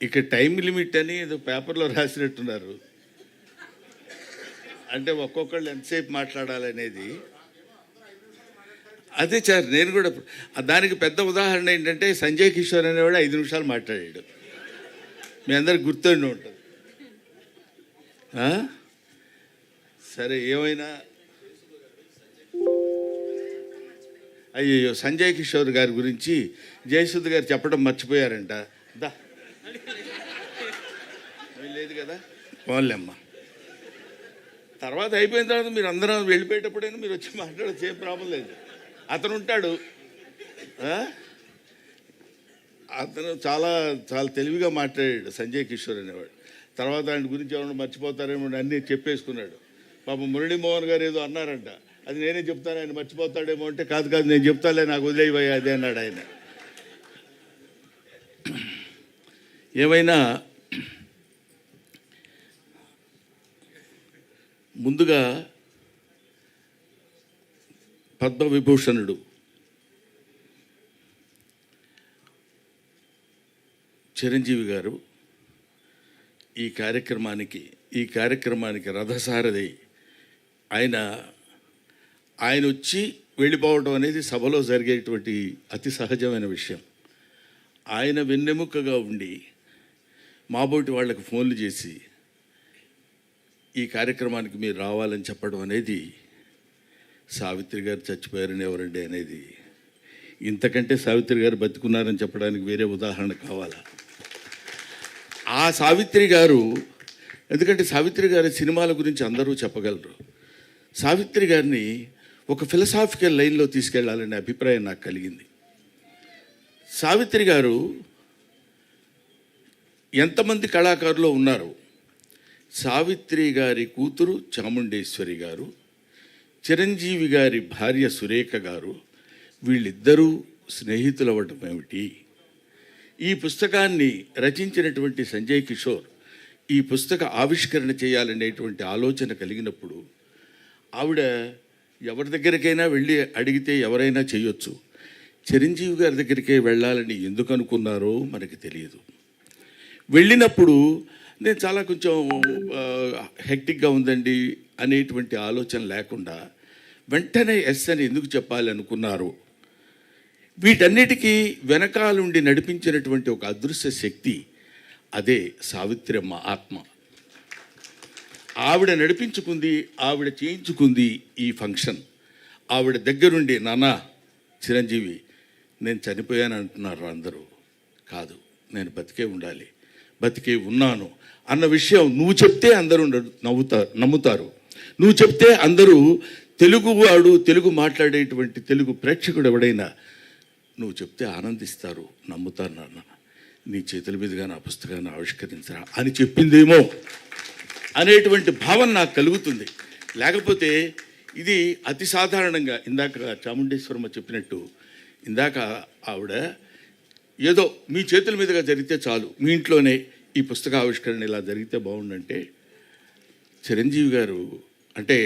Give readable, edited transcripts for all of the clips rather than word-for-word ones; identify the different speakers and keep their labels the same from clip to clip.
Speaker 1: ఇక time limit అని ఏదో పేపర్లో రాసినట్టున్నారు. అంటే ఒక్కొక్కళ్ళు ఎంతసేపు మాట్లాడాలనేది. అదే సార్, నేను కూడా దానికి పెద్ద ఉదాహరణ ఏంటంటే సంజయ్ కిషోర్ అనేవాడు 5 నిమిషాలు మాట్లాడాడు. మీ అందరికి గుర్తుండి ఉంటుంది. సరే, ఏమైనా అయ్యో సంజయ్ కిషోర్ గారి గురించి జయసుధ గారు చెప్పడం మర్చిపోయారంట. దా లేదు కదా, వాళ్ళమ్మ తర్వాత అయిపోయిన తర్వాత మీరు అందరం వెళ్ళిపోయేటప్పుడైనా మీరు వచ్చి మాట్లాడచ్చు, ఏం ప్రాబ్లం లేదు. అతను ఉంటాడు, అతను చాలా చాలా తెలివిగా మాట్లాడాడు సంజయ్ కిషోర్ అనేవాడు. తర్వాత ఆయన గురించి ఎవరైనా మర్చిపోతారేమో అన్నీ చెప్పేసుకున్నాడు. పాపం మురళీమోహన్ గారు ఏదో అన్నారంట, అది నేనే చెప్తాను ఆయన మర్చిపోతాడేమో అంటే, కాదు కాదు నేను చెప్తాలే, నాకు వదిలేవయ్యా అదే అన్నాడు ఆయన. ఏమైనా ముందుగా పద్మవిభూషణుడు చిరంజీవి గారు ఈ కార్యక్రమానికి రథసారథి ఆయన వచ్చి వెళ్ళిపోవడం అనేది సభలో జరిగేటువంటి అతి సహజమైన విషయం. ఆయన వెన్నెముకగా ఉండి మాబోటి వాళ్ళకి ఫోన్లు చేసి ఈ కార్యక్రమానికి మీరు రావాలని చెప్పడం అనేది, సావిత్రి గారు చచ్చిపోయారని ఎవరండి అనేది, ఇంతకంటే సావిత్రి గారు బతుకున్నారని చెప్పడానికి వేరే ఉదాహరణ కావాలా? ఆ సావిత్రి గారు, ఎందుకంటే సావిత్రి గారి సినిమాల గురించి అందరూ చెప్పగలరు. సావిత్రి గారిని ఒక ఫిలసాఫికల్ లైన్లో తీసుకెళ్లాలనే అభిప్రాయం నాకు కలిగింది. సావిత్రి గారు ఎంతమంది కళాకారులు ఉన్నారు? సావిత్రి గారి కూతురు చాముండేశ్వరి గారు, చిరంజీవి గారి భార్య సురేఖ గారు, వీళ్ళిద్దరూ స్నేహితులు అవ్వటం ఏమిటి? ఈ పుస్తకాన్ని రచించినటువంటి సంజయ్ కిషోర్ ఈ పుస్తక ఆవిష్కరణ చేయాలనేటువంటి ఆలోచన కలిగినప్పుడు ఆవిడ ఎవరి దగ్గరికైనా వెళ్ళి అడిగితే ఎవరైనా చేయొచ్చు. చిరంజీవి గారి దగ్గరికే వెళ్ళాలని ఎందుకు అనుకున్నారో మనకి తెలియదు. వెళ్ళినప్పుడు నేను చాలా కొంచెం హెక్టిక్గా ఉందండి అనేటువంటి ఆలోచన లేకుండా వెంటనే ఎస్ అని ఎందుకు చెప్పాలి అనుకున్నారు? వీటన్నిటికీ వెనకాలుండి నడిపించినటువంటి ఒక అదృశ్య శక్తి, అదే సావిత్రమ్మ ఆత్మ. ఆవిడ నడిపించుకుంది, ఆవిడ చేయించుకుంది ఈ ఫంక్షన్. ఆవిడ దగ్గరుండి, నాన్న చిరంజీవి నేను చనిపోయాను అంటున్నారు అందరూ. కాదు, నేను బతికే ఉండాలి, బతికే ఉన్నాను అన్న విషయం నువ్వు చెప్తే అందరూ నమ్ముతారు. నువ్వు చెప్తే అందరూ, తెలుగువాడు, తెలుగు మాట్లాడేటువంటి తెలుగు ప్రేక్షకుడు ఎవడైనా నువ్వు చెప్తే ఆనందిస్తారు, నమ్ముతారు. నాన్న నీ చేతుల మీదుగా నా పుస్తకాన్ని ఆవిష్కరించరా అని చెప్పిందేమో అనేటువంటి భావన నాకు కలుగుతుంది. లేకపోతే ఇది అతి సాధారణంగా ఇందాక చాముండేశ్వరమ్మ చెప్పినట్టు, ఇందాక ఆవిడ ఏదో మీ చేతుల మీదుగా జరిగితే చాలు, మీ ఇంట్లోనే ఈ పుస్తక ఆవిష్కరణ ఇలా జరిగితే బాగుండంటే, చిరంజీవి గారు అంటే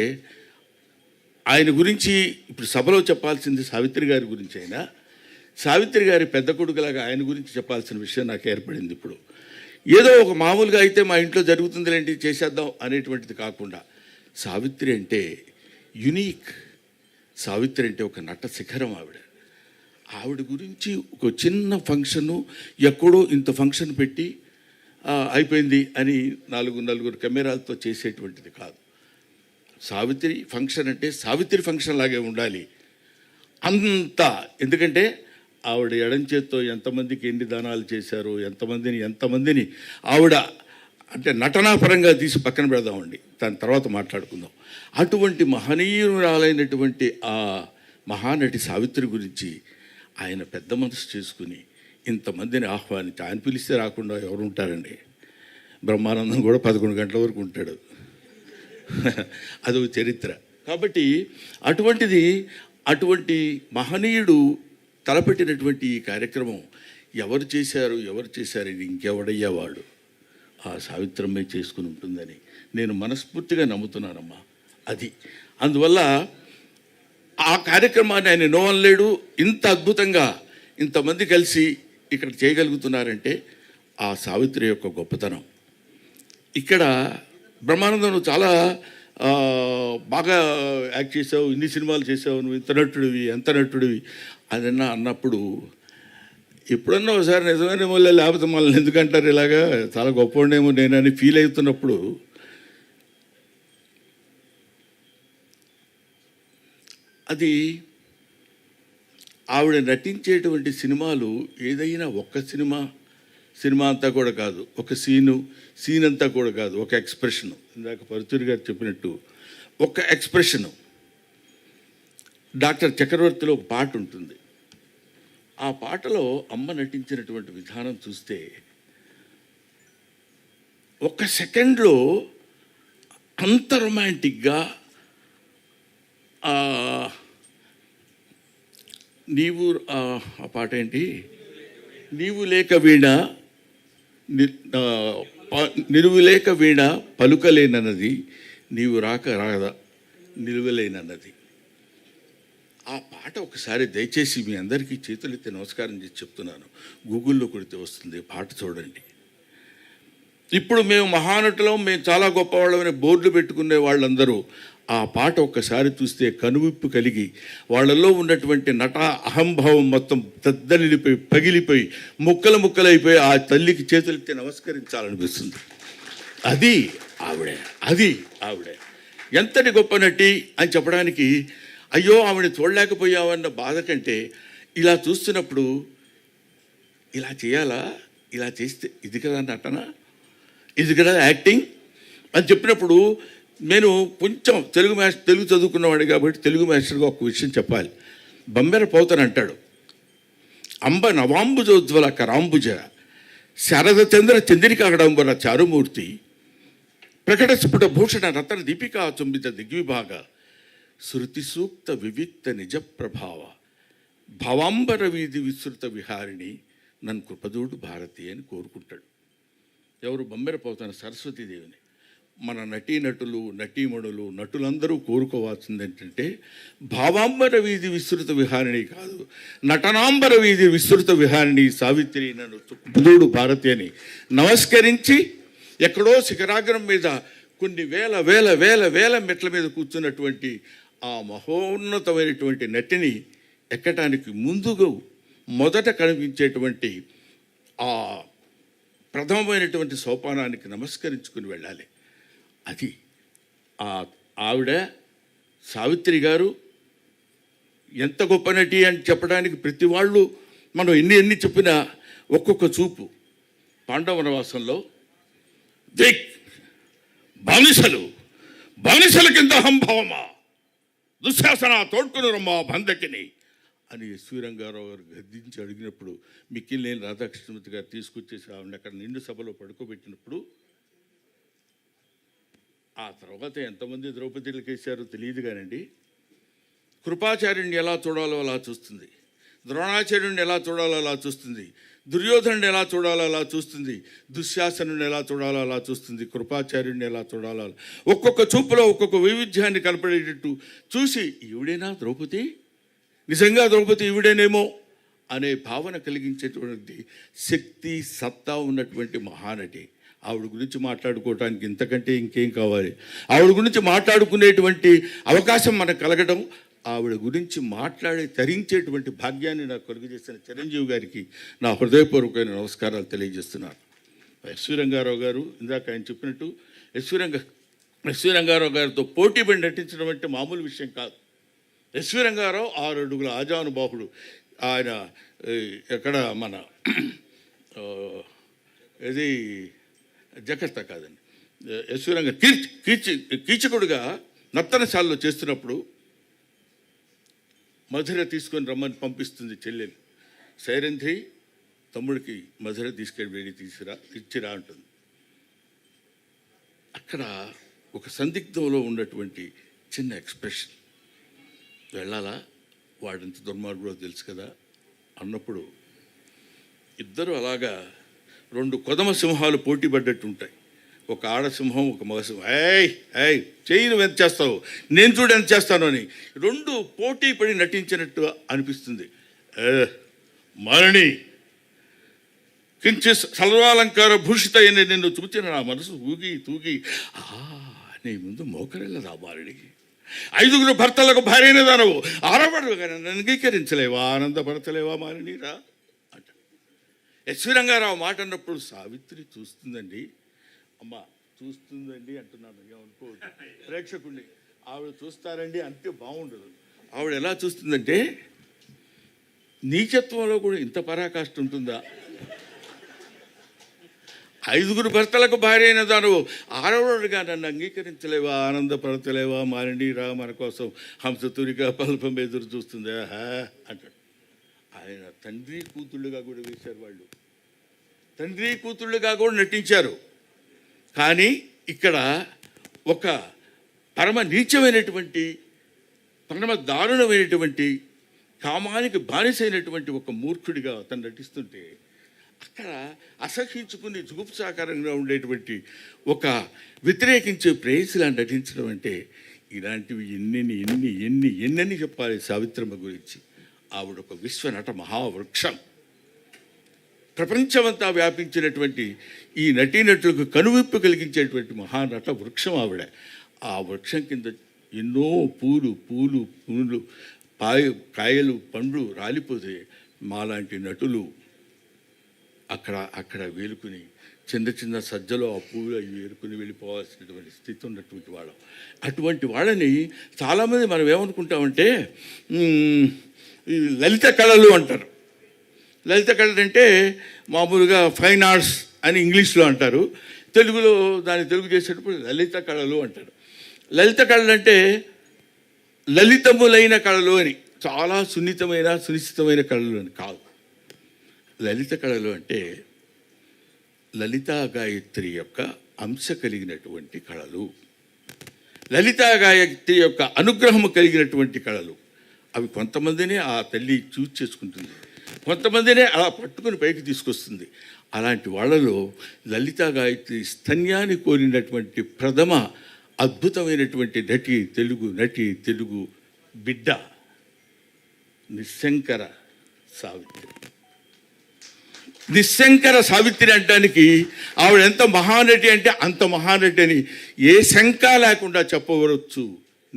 Speaker 1: ఆయన గురించి ఇప్పుడు సభలో చెప్పాల్సింది సావిత్రి గారి గురించి అయినా, సావిత్రి గారి పెద్ద కొడుకులాగా ఆయన గురించి చెప్పాల్సిన విషయం నాకు ఏర్పడింది. ఇప్పుడు ఏదో ఒక మామూలుగా అయితే మా ఇంట్లో జరుగుతుందిలేంటి చేసేద్దాం అనేటువంటిది కాకుండా, సావిత్రి అంటే యునీక్. సావిత్రి అంటే ఒక నట శిఖరం. ఆవిడ గురించి ఒక చిన్న ఫంక్షను ఎక్కడో ఇంత ఫంక్షన్ పెట్టి అయిపోయింది అని నలుగురు కెమెరాలతో చేసేటువంటిది కాదు. సావిత్రి ఫంక్షన్ అంటే సావిత్రి ఫంక్షన్ లాగే ఉండాలి అంతా. ఎందుకంటే ఆవిడ ఎడం చేత్తో ఎంతమందికి ఎన్ని దానాలు చేశారో, ఎంతమందిని ఆవిడ అంటే నటనాపరంగా తీసి పక్కన పెడదామండి, దాని తర్వాత మాట్లాడుకుందాం. అటువంటి మహనీయురాలైనటువంటి ఆ మహానటి సావిత్రి గురించి ఆయన పెద్ద మనసు చేసుకుని ఇంతమందిని ఆహ్వానించి, ఆయన పిలిస్తే రాకుండా ఎవరు ఉంటారండి? బ్రహ్మానందం కూడా 11 గంటల వరకు ఉంటాడు, అదొక చరిత్ర. కాబట్టి అటువంటి మహనీయుడు తలపెట్టినటువంటి ఈ కార్యక్రమం ఎవరు చేశారు ఇది ఇంకెవడయ్యేవాడు? ఆ సావిత్రమ్మే చేసుకుని ఉంటుందని నేను మనస్ఫూర్తిగా నమ్ముతున్నానమ్మా. అది అందువల్ల ఆ కార్యక్రమాన్ని ఆయన నో అనలేడు. ఇంత అద్భుతంగా ఇంతమంది కలిసి ఇక్కడ చేయగలుగుతున్నారంటే ఆ సావిత్రి యొక్క గొప్పతనం. ఇక్కడ బ్రహ్మానందం నువ్వు చాలా బాగా యాక్ట్ చేసావు, ఇన్ని సినిమాలు చేసావు, నువ్వు ఇంత నటుడివి, ఎంత నటుడివి అదన్నా అన్నప్పుడు ఎప్పుడన్నా ఒకసారి నిజమైన మళ్ళీ లేకపోతే మళ్ళీ ఎందుకంటారు ఇలాగా చాలా గొప్పవాడేమో నేనని ఫీల్ అవుతున్నప్పుడు అది ఆవిడ నటించేటువంటి సినిమాలు ఏదైనా ఒక్క సినిమా అంతా కూడా కాదు, ఒక సీన్ అంతా కూడా కాదు, ఒక ఎక్స్ప్రెషను. ఇందాక పరుచూరి గారు చెప్పినట్టు ఒక ఎక్స్ప్రెషను. డాక్టర్ చక్రవర్తిలో ఒక పాట ఉంటుంది. ఆ పాటలో అమ్మ నటించినటువంటి విధానం చూస్తే ఒక సెకండ్లో అంత రొమాంటిక్గా నీవు ఆ పాట ఏంటి, నీవు లేక వీణ నిలువు లేక వీణ పలుకలేనన్నది, నీవు రాదా నిలువలేనన్నది. ఆ పాట ఒకసారి దయచేసి మీ అందరికీ చేతులెత్తి నమస్కారం చేసి చెప్తున్నాను, గూగుల్లో కొడితే వస్తుంది, పాట చూడండి. ఇప్పుడు మేము మహానటులం, మేము చాలా గొప్పవాళ్ళమని బోర్డులు పెట్టుకునే వాళ్ళందరూ ఆ పాట ఒక్కసారి చూస్తే కనువిప్పు కలిగి వాళ్ళల్లో ఉన్నటువంటి నట అహంభావం మొత్తం దద్దలిపోయి పగిలిపోయి ముక్కలైపోయి ఆ తల్లికి చేతులెత్తి నమస్కరించాలనిపిస్తుంది. అది ఆవిడే ఎంతటి గొప్ప నటి అని చెప్పడానికి, అయ్యో ఆవిడ చూడలేకపోయావన్న బాధ కంటే ఇలా చూస్తున్నప్పుడు ఇలా చేయాలా, ఇలా చేస్తే ఇది కదా నటన, ఇది కదా యాక్టింగ్ అని చెప్పినప్పుడు నేను కొంచెం తెలుగు చదువుకున్నవాడు కాబట్టి తెలుగు మాస్టర్గా ఒక విషయం చెప్పాలి. బంబెర పోతన అంటాడు, అంబ నవాంబుజోజ్వల కరాంబుజ శారదచంద్ర చంద్రికాగడంబర చారుమూర్తి ప్రకట స్ఫుట భూషణ రతన దీపికా చుంబిత దిగ్విభాగ శృతి సూక్త వివిక్త నిజ ప్రభావ భవాంబర వీధి విస్తృత విహారిణి నన్ను కృపదూడు భారతి అని కోరుకుంటాడు. ఎవరు? బంబెర పోతన సరస్వతీదేవిని. మన నటీనటులు నటీమణులు నటులందరూ కోరుకోవాల్సింది ఏంటంటే భావాంబర వీధి విస్తృత విహారిణి కాదు, నటనాంబర వీధి విస్తృత విహారిణి సావిత్రి నన్ను కృపదూడు భారతి అని నమస్కరించి ఎక్కడో శిఖరాగ్రం మీద కొన్ని వేల వేల వేల వేల మెట్ల మీద కూర్చున్నటువంటి ఆ మహోన్నతమైనటువంటి నటిని ఎక్కటానికి ముందుగా మొదట కనిపించేటువంటి ఆ ప్రథమమైనటువంటి సోపానానికి నమస్కరించుకుని వెళ్ళాలి. అది ఆవిడ సావిత్రి గారు ఎంత గొప్ప నటి అని చెప్పడానికి ప్రతి వాళ్ళు మనం ఎన్ని చెప్పినా ఒక్కొక్క చూపు. పాండవ వనవాసంలో దిక్ బానిసల కింద అహంభావమా దుశ్శాసన తోడ్కొనురమ్మా బంధకిని అని ఎస్వి రంగారావు గారు గద్దించి అడిగినప్పుడు మిక్కిలినేని రాధాకృష్ణమూర్తి గారు తీసుకొచ్చేసి ఆవిడ అక్కడ నిండు సభలో పడుకోబెట్టినప్పుడు ఆ తర్వాత ఎంతమంది ద్రౌపదిలకు వేశారో తెలియదు కానండి, కృపాచార్యుడిని ఎలా చూడాలో అలా చూస్తుంది, ద్రోణాచార్యుడిని ఎలా చూడాలో అలా చూస్తుంది, దుర్యోధనుడిని ఎలా చూడాలో అలా చూస్తుంది, దుశ్శాసనుడిని ఎలా చూడాలో అలా చూస్తుంది, కృపాచార్యుడిని ఎలా చూడాలో అలా ఒక్కొక్క చూపులో ఒక్కొక్క వైవిధ్యాన్ని కనపడేటట్టు చూసి ఈవిడేనా ద్రౌపది, నిజంగా ద్రౌపది ఈవిడేనేమో అనే భావన కలిగించేటువంటి శక్తి సత్తా ఉన్నటువంటి మహానటి. ఆవిడ గురించి మాట్లాడుకోవటానికి ఇంతకంటే ఇంకేం కావాలి? ఆవిడ గురించి మాట్లాడుకునేటువంటి అవకాశం మనకు కలగడం, ఆవిడ గురించి మాట్లాడి తరించేటువంటి భాగ్యాన్ని నాకు కలుగజేసిన చిరంజీవి గారికి నా హృదయపూర్వకమైన నమస్కారాలు తెలియజేస్తున్నాను. ఎస్వి రంగారావు గారు ఇందాక ఆయన చెప్పినట్టు ఎస్వి రంగారావు గారితో పోటీ పడి నటించడం అంటే మామూలు విషయం కాదు. ఎస్వి రంగారావు 6 అడుగుల ఆజానుబాహుడు. ఆయన ఎక్కడ మన ఇది జకర్తా కాదండి, ఎస్వి రంగ కీచకుడుగా నర్తనశాలలో చేస్తున్నప్పుడు మధుర తీసుకొని రమ్మని పంపిస్తుంది చెల్లెలు. సైరంధ్రి తమ్ముడికి మధుర తీసుకెళ్ళి వేడి ఇచ్చిరా అంటుంది. అక్కడ ఒక సందిగ్ధంలో ఉన్నటువంటి చిన్న ఎక్స్ప్రెషన్, వెళ్ళాలా, వాడంత దుర్మార్గుడో తెలుసు కదా అన్నప్పుడు ఇద్దరు అలాగా 2 కొదమ సింహాలు పోటీ పడ్డట్టు ఉంటాయి. ఒక ఆడసింహం, ఒక మగసింహం. ఏయ్ చెయ్యి నువ్వు ఎంత చేస్తావు, నేను చూడు ఎంత చేస్తాను అని 2 పోటీ పడి నటించినట్టు అనిపిస్తుంది. మారణి కించి సర్వాలంకార భూషిత అయిన నిన్ను చూచిన నా మనసు ఊగి తూగి నీ ముందు మోకరిల్లదా బాలుడికి. 5 భర్తలకు భార్యనే దానవు, ఆరవడుగా నన్ను అంగీకరించలేవా, ఆనందపడతలేవా మాలినీరా అంట. ఎస్వి రంగారావు మాట అన్నప్పుడు సావిత్రి చూస్తుందండి, అమ్మ చూస్తుందండి అంటున్నాను, ఏమనుకోవద్దు ప్రేక్షకుడిని. ఆవిడ చూస్తారండి అంతే బాగుండదు. ఆవిడ ఎలా చూస్తుందంటే, నీచత్వంలో కూడా ఇంత పరాకాష్ఠ ఉంటుందా? 5 భర్తలకు భార్య అయిన దాను ఆరవడుగా నన్ను అంగీకరించలేవా, ఆనందపడతలేవా మాలినీరా, మన కోసం హంసతురిగా పల్పం ఎదురు చూస్తుందా అంటాడు. ఆయన తండ్రి కూతుళ్ళుగా కూడా వేశారు, వాళ్ళు తండ్రి కూతుళ్ళుగా కూడా నటించారు. కానీ ఇక్కడ ఒక పరమ నీచమైనటువంటి, పరమ దారుణమైనటువంటి, కామానికి బానిసైనటువంటి ఒక మూర్ఖుడిగా అతను నటిస్తుంటే, అక్కడ అసహించుకుని జుగుప్సాకారంగా ఉండేటువంటి ఒక వ్యతిరేకించే ప్రేయసిలా నటించడం అంటే, ఇలాంటివి ఎన్నెన్ని చెప్పాలి సావిత్రమ్మ గురించి. ఆవిడ ఒక విశ్వనట మహావృక్షం, ప్రపంచమంతా వ్యాపించినటువంటి ఈ నటీనటులకు కనువిప్పు కలిగించేటువంటి మహానట వృక్షం ఆవిడ. ఆ వృక్షం కింద ఎన్నో పూలు కాయలు పండ్లు రాలిపోతే మాలాంటి నటులు అక్కడ వేలుకుని చిన్న సజ్జలో ఆ పూలు అవి వేరుకుని వెళ్ళిపోవాల్సినటువంటి స్థితి ఉన్నటువంటి వాళ్ళం. అటువంటి వాళ్ళని చాలామంది మనం ఏమనుకుంటామంటే ఈ లలిత కళలు అంటారు. లలిత కళలు అంటే మామూలుగా ఫైన్ ఆర్ట్స్ అని ఇంగ్లీష్లో అంటారు, తెలుగులో దాన్ని తెలుగు చేసేటప్పుడు లలిత కళలు అంటారు. లలిత కళలు అంటే లలితములైన కళలు అని, చాలా సునిశ్చితమైన కళలు అని కాదు. లలిత కళలు అంటే లలితా గాయత్రి యొక్క అంశ కలిగినటువంటి కళలు, లలితా గాయత్రి యొక్క అనుగ్రహము కలిగినటువంటి కళలు. అవి కొంతమందినే ఆ తల్లి చూస్ చేసుకుంటుంది, కొంతమందినే అలా పట్టుకుని పైకి తీసుకొస్తుంది. అలాంటి వాళ్ళలో లలితా గాయత్రి స్తన్యాన్ని కోరినటువంటి ప్రథమ అద్భుతమైనటువంటి తెలుగు బిడ్డ నిశంకర సావిత్రి. నిశంకర సావిత్రి అనడానికి ఆవిడ ఎంత మహానటి అంటే అంత మహానటి అని ఏ శంక లేకుండా చెప్పవచ్చు.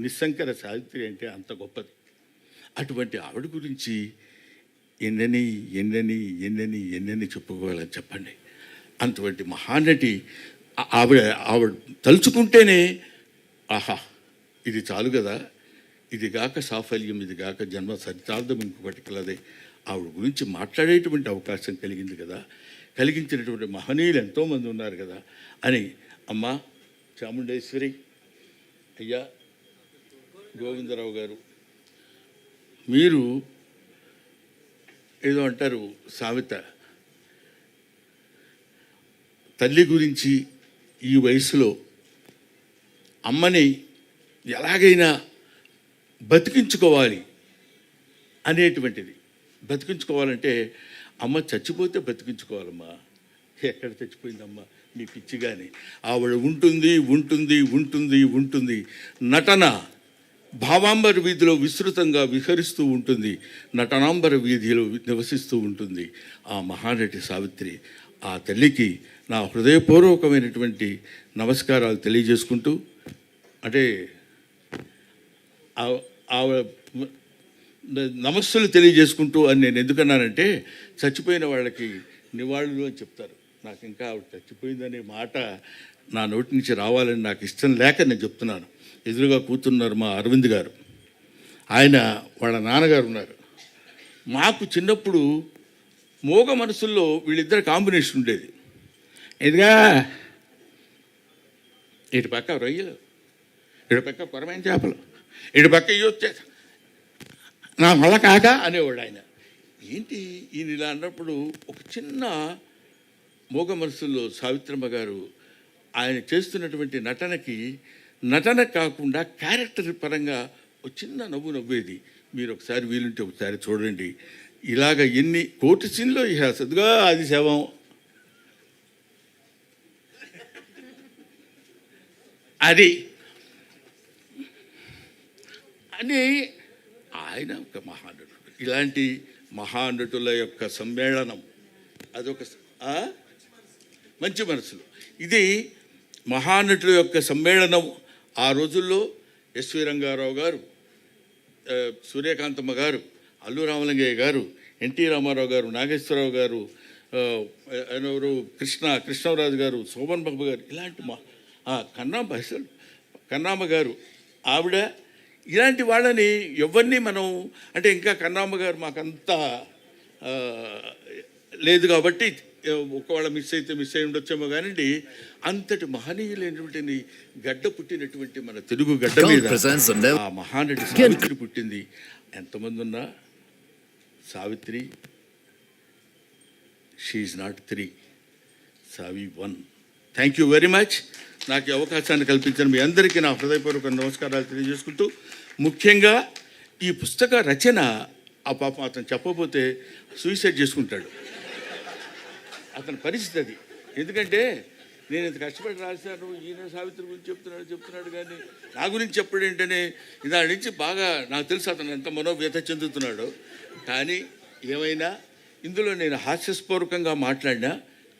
Speaker 1: నిశంకర సావిత్రి అంటే అంత గొప్పది. అటువంటి ఆవిడ గురించి ఎన్నెన్ని చెప్పుకోవాలని చెప్పండి. అటువంటి మహానటి ఆవిడ తలుచుకుంటేనే ఆహా ఇది చాలు కదా, ఇది గాక సాఫల్యం, ఇది గాక జన్మ సరితార్థం ఇంకొకటి కలదే. ఆవిడ గురించి మాట్లాడేటువంటి అవకాశం కలిగింది కదా, కలిగించినటువంటి మహనీయులు ఎంతోమంది ఉన్నారు కదా అని. అమ్మ చాముండేశ్వరి, అయ్యా గోవిందరావు గారు, మీరు ఏదో అంటారు సామెత, తల్లి గురించి ఈ వయసులో అమ్మని ఎలాగైనా బతికించుకోవాలి అనేటువంటిది. బతికించుకోవాలంటే అమ్మ చచ్చిపోతే బతికించుకోవాలమ్మా. ఎక్కడ చచ్చిపోయిందమ్మా మీ పిచ్చి కానీ, ఆవిడ ఉంటుంది. నటన భావాంబర వీధిలో విస్తృతంగా విహరిస్తూ ఉంటుంది, నటనాంబర వీధిలో నివసిస్తూ ఉంటుంది ఆ మహానటి సావిత్రి. ఆ తల్లికి నా హృదయపూర్వకమైనటువంటి నమస్కారాలు తెలియజేసుకుంటూ, అంటే నమస్సులు తెలియజేసుకుంటూ అని నేను ఎందుకన్నానంటే, చచ్చిపోయిన వాళ్ళకి నివాళులు అని చెప్తారు. నాకు ఇంకా ఆవిడ చచ్చిపోయిందనే మాట నా నోటి నుంచి రావాలని నాకు ఇష్టం లేక నేను చెప్తున్నాను. ఎదురుగా కూర్చున్నారు మా అరవింద్ గారు, ఆయన వాళ్ళ నాన్నగారు ఉన్నారు. మాకు చిన్నప్పుడు మోగ మనసుల్లో వీళ్ళిద్దరు కాంబినేషన్ ఉండేది. ఇదిగా ఇటు పక్క రొయ్యలు, ఇటు పక్క కొరమైన చేపలు, ఇటు పక్క ఇవి వచ్చే నా మళ్ళా కాక అనేవాడు ఆయన. ఏంటి ఈయన ఇలా అన్నప్పుడు ఒక చిన్న మోగ మనసుల్లో సావిత్రమ్మ గారు ఆయన చేస్తున్నటువంటి నటన కాకుండా క్యారెక్టర్ పరంగా ఒక చిన్న నవ్వేది. మీరు ఒకసారి వీలుంటే ఒకసారి చూడండి. ఇలాగ ఎన్ని కోటి సీన్లో సద్గా అది శవం అది అని ఆయన ఒక మహానటుడు. ఇలాంటి మహానటుల యొక్క సమ్మేళనం ఆ? మంచి మనసులు. ఇది మహానటుల యొక్క సమ్మేళనం. ఆ రోజుల్లో ఎస్వి రంగారావు గారు, సూర్యకాంతమ్మ గారు, అల్లు రామలింగయ్య గారు, ఎన్టీ రామారావు గారు, నాగేశ్వరరావు గారు, ఎవరు కృష్ణరాజు గారు, శోభన్ బాబు గారు, ఇలాంటి కన్నామ్మ గారు ఆవిడ, ఇలాంటి వాళ్ళని ఎవరిని మనం అంటే ఇంకా కన్నామ్మ గారు మాకంతా లేదు కాబట్టి ఒకవేళ మిస్ అయి ఉండొచ్చేమో కానివ్వండి, అంతటి మహనీయులైనటువంటి గడ్డ పుట్టినటువంటి మన తెలుగు గడ్డ మీద ఆ మహానటి సావిత్రి పుట్టింది. ఎంతమంది ఉన్నా Savitri, she's not 3, Savi 1. Thank you very much. నాకు ఈ అవకాశాన్ని కల్పించిన మీ అందరికీ నా హృదయపూర్వక నమస్కారాలు తెలియజేసుకుంటూ, ముఖ్యంగా ఈ పుస్తక రచన ఆ పాపం అతను చెప్పబోతే సూసైడ్ చేసుకుంటాడు. అతని పరిస్థితి అది. ఎందుకంటే నేను ఇంత కష్టపడి రాశాను, ఈయన సావిత్రి గురించి చెప్తున్నాడు కానీ నా గురించి చెప్పడం ఏంటనే దాని నుంచి బాగా నాకు తెలుసు అతను ఎంత మనోవ్యత చెందుతున్నాడో. కానీ ఏమైనా ఇందులో నేను హాస్యస్పూర్వకంగా మాట్లాడినా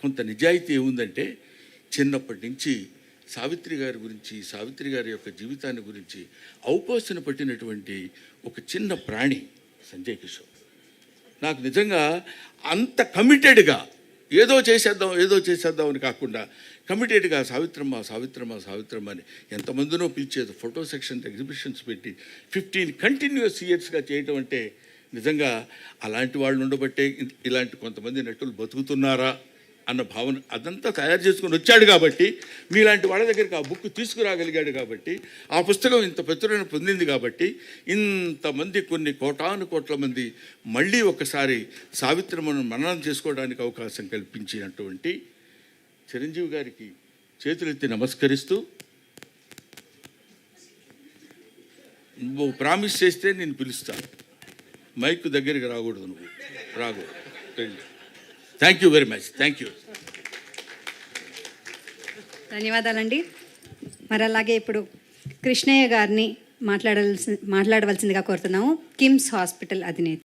Speaker 1: కొంత నిజాయితీ ఏముందంటే, చిన్నప్పటి నుంచి సావిత్రి గారి గురించి, సావిత్రి గారి యొక్క జీవితాన్ని గురించి ఔపోసన పట్టినటువంటి ఒక చిన్న ప్రాణి సంజయ్ కిషోర్. నాకు నిజంగా అంత కమిటెడ్గా ఏదో చేసేద్దాం అని కాకుండా కమిటెడ్గా సావిత్రమ్మ అని ఎంతమందినో పిలిచేది, ఫోటో సెక్షన్ ఎగ్జిబిషన్స్ పెట్టి 15 కంటిన్యూస్ ఇయర్స్గా చేయటం అంటే నిజంగా అలాంటి వాళ్ళు ఉండబట్టే ఇలాంటి కొంతమంది నటులు బతుకుతున్నారా అన్న భావన అదంతా తయారు చేసుకుని వచ్చాడు కాబట్టి, మీలాంటి వాళ్ళ దగ్గరికి ఆ బుక్ తీసుకురాగలిగాడు కాబట్టి, ఆ పుస్తకం ఇంత ప్రచురణ పొందింది కాబట్టి, ఇంతమంది కొన్ని కోట్ల మంది మళ్ళీ ఒకసారి సావిత్రమ్మను మననం చేసుకోవడానికి అవకాశం కల్పించినటువంటి చిరంజీవి గారికి చేతులెత్తి నమస్కరిస్తూ, నువ్వు ప్రామిస్ చేస్తే నేను పిలుస్తాను, మైక్ దగ్గరికి రాకూడదు, నువ్వు రాకూడదు. Thank you very much. Thank you.
Speaker 2: ధన్యవాదాలండి. మరి అలాగే ఇప్పుడు కృష్ణయ్య గారిని మాట్లాడవలసిందిగా కోరుతున్నాము. కిమ్స్ హాస్పిటల్ అధినేత.